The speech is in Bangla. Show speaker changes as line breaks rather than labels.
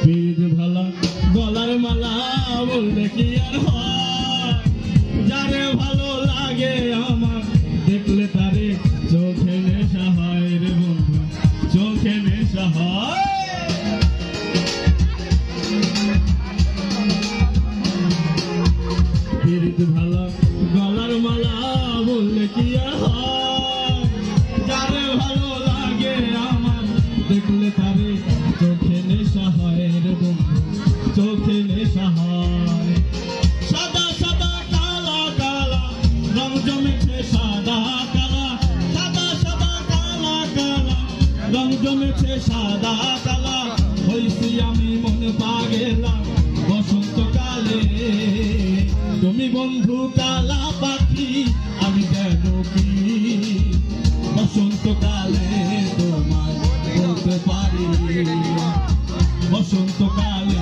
বীর ভালা গলার মালা বললে কি আর হয়, যারে ভালো লাগে আমার দেখলে তারে চোখে নেশা হয় রে বন্ধু, চোখে নেশা হয়। বীর ভালা গলার মালা বললে কি আর হয়, যারে ভালো লাগে আমার দেখলে তারে চোখে নেশা হয় রে বন্ধু, চোখে নেশা হয়। সাদা সাদা কালা কালা রং জমেছে সাদা কালা, সাদা সাদা কালা কালা রং জমেছে সাদা কালা, হইছি আমি মন পাগেলা বসন্তকালে। তুমি বন্ধু কালা পাখি আমি যেন কি বসন্তকালে তোমায় বলতে পারি, বসন্তকালে